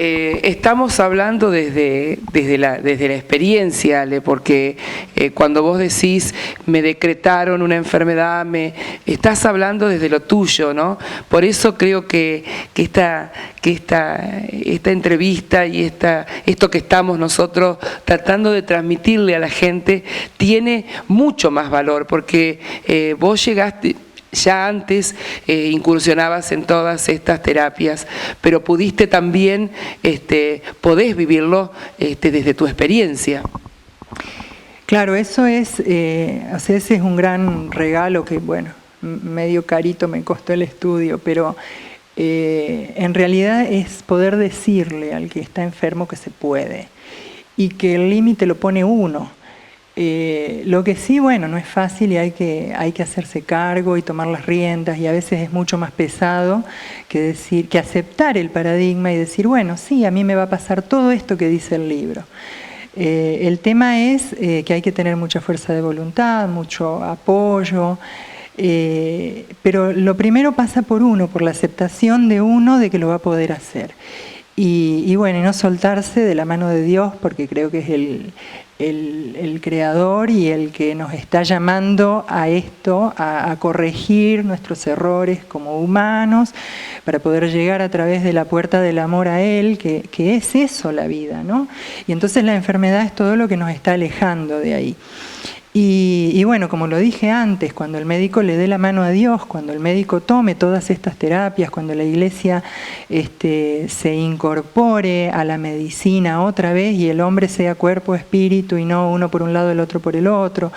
estamos hablando desde la experiencia, Ale, porque cuando vos decís me decretaron una enfermedad, estás hablando desde lo tuyo, ¿no? Por eso creo que esta entrevista y esto que estamos nosotros tratando de transmitirle a la gente tiene mucho más valor, porque vos llegaste... Ya antes incursionabas en todas estas terapias, pero pudiste también, podés vivirlo desde tu experiencia. Claro, eso es, o sea, ese es un gran regalo que, bueno, medio carito me costó el estudio, pero en realidad es poder decirle al que está enfermo que se puede y que el límite lo pone uno. Lo que sí, bueno, no es fácil y hay que hacerse cargo y tomar las riendas, y a veces es mucho más pesado que aceptar el paradigma y decir, bueno, sí, a mí me va a pasar todo esto que dice el libro. El tema es que hay que tener mucha fuerza de voluntad, mucho apoyo, pero lo primero pasa por uno, por la aceptación de uno de que lo va a poder hacer. Y bueno, y no soltarse de la mano de Dios, porque creo que es el creador y el que nos está llamando a esto, a corregir nuestros errores como humanos, para poder llegar a través de la puerta del amor a Él, que es eso la vida, ¿no? Y entonces la enfermedad es todo lo que nos está alejando de ahí. Y bueno, como lo dije antes, cuando el médico le dé la mano a Dios, cuando el médico tome todas estas terapias, cuando la iglesia se incorpore a la medicina otra vez y el hombre sea cuerpo, espíritu y no uno por un lado, el otro por el otro,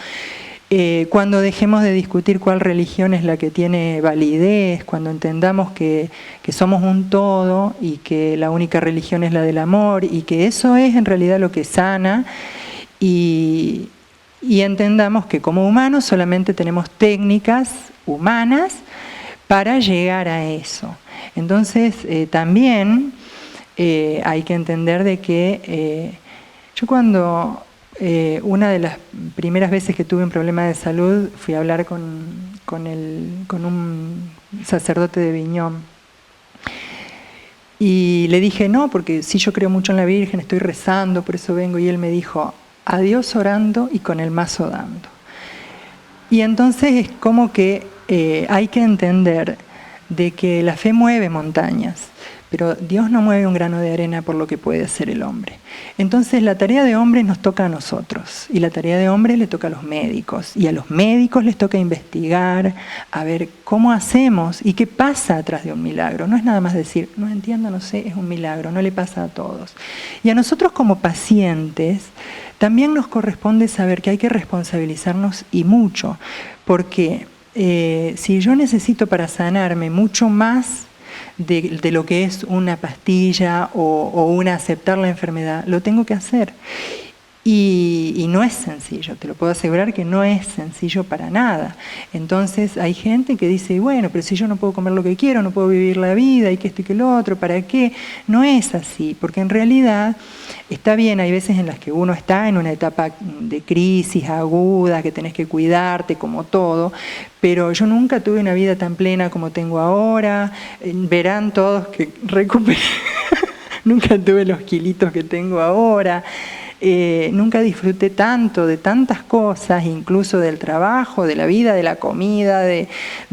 cuando dejemos de discutir cuál religión es la que tiene validez, cuando entendamos que somos un todo y que la única religión es la del amor y que eso es en realidad lo que sana, y entendamos que como humanos solamente tenemos técnicas humanas para llegar a eso. Entonces también hay que entender de que yo cuando una de las primeras veces que tuve un problema de salud fui a hablar con un sacerdote de Viñón y le dije no, porque sí, yo creo mucho en la Virgen, estoy rezando, por eso vengo, y él me dijo: a Dios orando y con el mazo dando. Y entonces es como que hay que entender de que la fe mueve montañas, pero Dios no mueve un grano de arena por lo que puede hacer el hombre. Entonces la tarea de hombre nos toca a nosotros, y la tarea de hombre le toca a los médicos, y a los médicos les toca investigar, a ver cómo hacemos y qué pasa atrás de un milagro. No es nada más decir, no entiendo, no sé, es un milagro, no le pasa a todos. Y a nosotros como pacientes también nos corresponde saber que hay que responsabilizarnos, y mucho, porque si yo necesito para sanarme mucho más de lo que es una pastilla o una aceptar la enfermedad, lo tengo que hacer. Y no es sencillo, te lo puedo asegurar que no es sencillo para nada. Entonces hay gente que dice, bueno, pero si yo no puedo comer lo que quiero, no puedo vivir la vida, y que esto y que lo otro, ¿para qué? No es así, porque en realidad está bien, hay veces en las que uno está en una etapa de crisis aguda, que tenés que cuidarte como todo, pero yo nunca tuve una vida tan plena como tengo ahora. Verán todos que recuperé, nunca tuve los kilitos que tengo ahora. Nunca disfruté tanto de tantas cosas, incluso del trabajo, de la vida, de la comida, de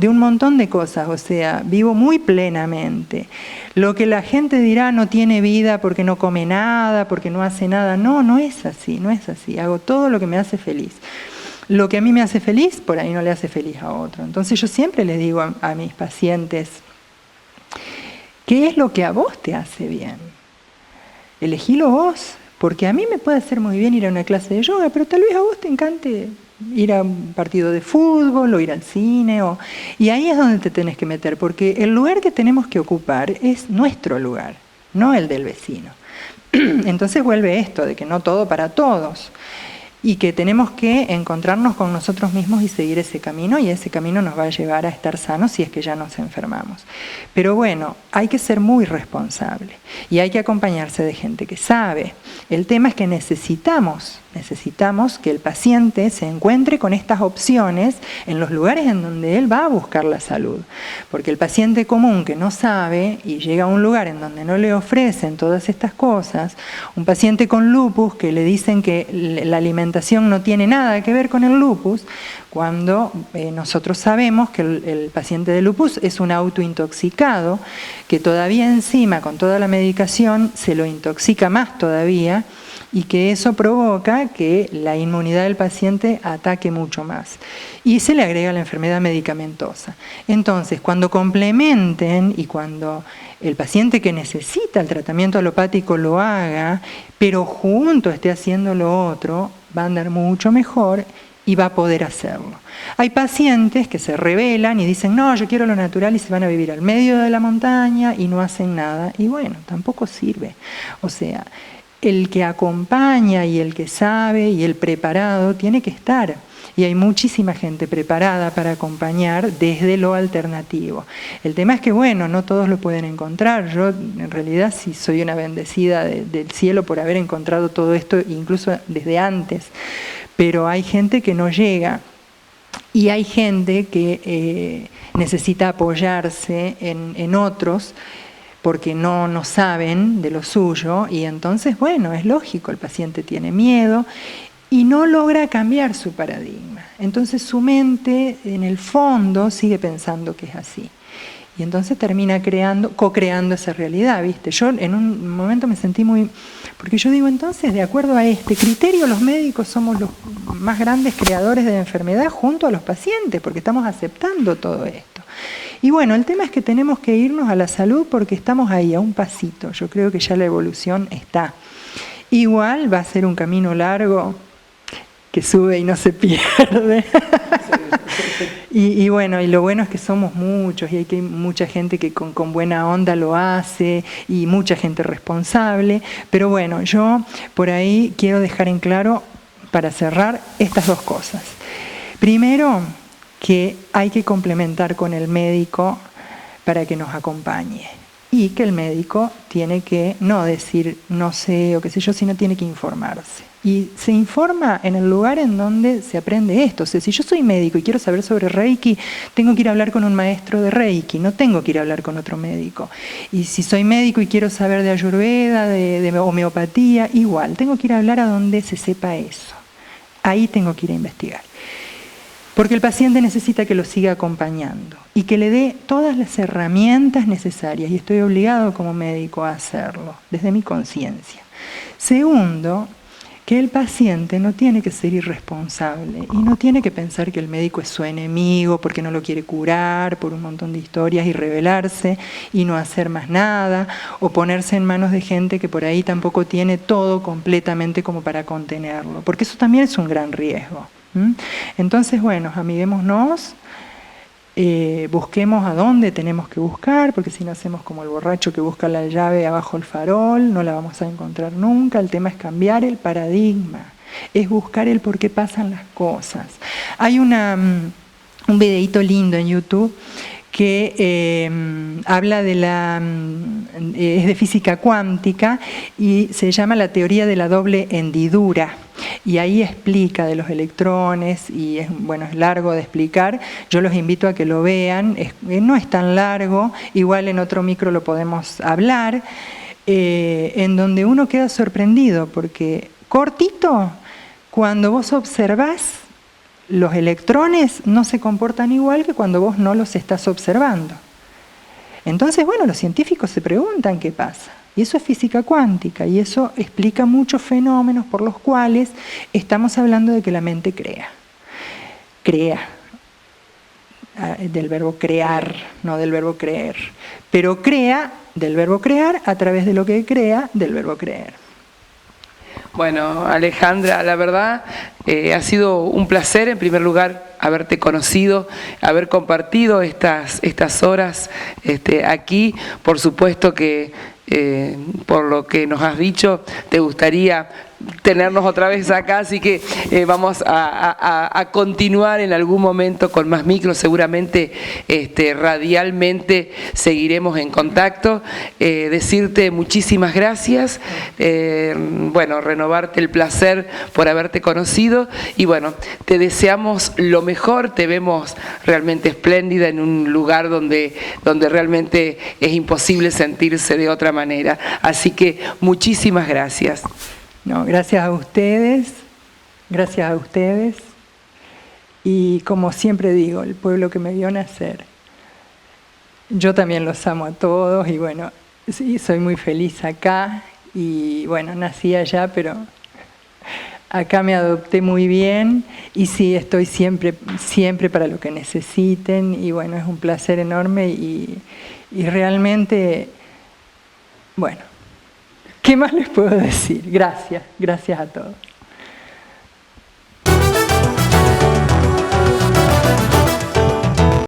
un montón de cosas. O sea, vivo muy plenamente. Lo que la gente dirá, no tiene vida porque no come nada, porque no hace nada. No, no es así, no es así. Hago todo lo que me hace feliz. Lo que a mí me hace feliz, por ahí no le hace feliz a otro. Entonces yo siempre les digo a mis pacientes, ¿qué es lo que a vos te hace bien? Elegílo vos. Porque a mí me puede hacer muy bien ir a una clase de yoga, pero tal vez a vos te encante ir a un partido de fútbol o ir al cine. Y ahí es donde te tenés que meter, porque el lugar que tenemos que ocupar es nuestro lugar, no el del vecino. Entonces vuelve esto de que no todo para todos, y que tenemos que encontrarnos con nosotros mismos y seguir ese camino, y ese camino nos va a llevar a estar sanos si es que ya nos enfermamos. Pero bueno, hay que ser muy responsable y hay que acompañarse de gente que sabe. El tema es que necesitamos necesitamos que el paciente se encuentre con estas opciones en los lugares en donde él va a buscar la salud. Porque el paciente común que no sabe y llega a un lugar en donde no le ofrecen todas estas cosas, un paciente con lupus que le dicen que la alimentación no tiene nada que ver con el lupus, cuando nosotros sabemos que el paciente de lupus es un autointoxicado, que todavía encima con toda la medicación se lo intoxica más todavía, y que eso provoca que la inmunidad del paciente ataque mucho más. Y se le agrega la enfermedad medicamentosa. Entonces, cuando complementen y cuando el paciente que necesita el tratamiento alopático lo haga, pero junto esté haciendo lo otro, va a andar mucho mejor y va a poder hacerlo. Hay pacientes que se rebelan y dicen, no, yo quiero lo natural, y se van a vivir al medio de la montaña y no hacen nada. Y bueno, tampoco sirve. O sea, el que acompaña y el que sabe y el preparado tiene que estar. Y hay muchísima gente preparada para acompañar desde lo alternativo. El tema es que, bueno, no todos lo pueden encontrar. Yo, en realidad, sí soy una bendecida del cielo por haber encontrado todo esto, incluso desde antes. Pero hay gente que no llega. Y hay gente que necesita apoyarse en otros, porque no saben de lo suyo, y entonces, bueno, es lógico, el paciente tiene miedo y no logra cambiar su paradigma. Entonces su mente, en el fondo, sigue pensando que es así. Y entonces termina co-creando esa realidad, ¿viste? Yo en un momento me sentí muy... Porque yo digo, entonces, de acuerdo a este criterio, los médicos somos los más grandes creadores de enfermedad junto a los pacientes, porque estamos aceptando todo esto. Y bueno, el tema es que tenemos que irnos a la salud porque estamos ahí, a un pasito. Yo creo que ya la evolución está. Igual va a ser un camino largo que sube y no se pierde. Y bueno, y lo bueno es que somos muchos y hay mucha gente que con buena onda lo hace y mucha gente responsable. Pero bueno, yo por ahí quiero dejar en claro, para cerrar, estas dos cosas. Primero, que hay que complementar con el médico para que nos acompañe. Y que el médico tiene que no decir no sé o qué sé yo, sino tiene que informarse. Y se informa en el lugar en donde se aprende esto. O sea, si yo soy médico y quiero saber sobre Reiki, tengo que ir a hablar con un maestro de Reiki, no tengo que ir a hablar con otro médico. Y si soy médico y quiero saber de Ayurveda, de homeopatía, igual, tengo que ir a hablar a donde se sepa eso. Ahí tengo que ir a investigar. Porque el paciente necesita que lo siga acompañando y que le dé todas las herramientas necesarias, y estoy obligado como médico a hacerlo, desde mi conciencia. Segundo, que el paciente no tiene que ser irresponsable y no tiene que pensar que el médico es su enemigo porque no lo quiere curar por un montón de historias y rebelarse y no hacer más nada, o ponerse en manos de gente que por ahí tampoco tiene todo completamente como para contenerlo, porque eso también es un gran riesgo. Entonces, bueno, amiguémonos, busquemos a dónde tenemos que buscar, porque si no hacemos como el borracho que busca la llave abajo el farol, no la vamos a encontrar nunca. El tema es cambiar el paradigma, es buscar el por qué pasan las cosas. Hay un videíto lindo en YouTube que habla es de física cuántica y se llama la teoría de la doble hendidura. Y ahí explica de los electrones y es largo de explicar. Yo los invito a que lo vean, no es tan largo, igual en otro micro lo podemos hablar, en donde uno queda sorprendido porque cortito, cuando vos observás, los electrones no se comportan igual que cuando vos no los estás observando. Entonces, bueno, los científicos se preguntan qué pasa. Y eso es física cuántica, y eso explica muchos fenómenos por los cuales estamos hablando de que la mente crea. Crea, del verbo crear, no del verbo creer. Pero crea del verbo crear a través de lo que crea del verbo creer. Bueno, Alejandra, la verdad ha sido un placer, en primer lugar, haberte conocido, haber compartido estas horas aquí. Por supuesto que por lo que nos has dicho, te gustaría tenernos otra vez acá, así que vamos a continuar en algún momento con más micros, seguramente radialmente seguiremos en contacto. Decirte muchísimas gracias, bueno, renovarte el placer por haberte conocido y bueno, te deseamos lo mejor, te vemos realmente espléndida en un lugar donde realmente es imposible sentirse de otra manera, así que muchísimas gracias. No, gracias a ustedes, y como siempre digo, el pueblo que me vio nacer, yo también los amo a todos y bueno, sí, soy muy feliz acá y bueno, nací allá, pero acá me adopté muy bien y sí, estoy siempre para lo que necesiten y bueno, es un placer enorme y realmente, bueno, ¿qué más les puedo decir? Gracias a todos.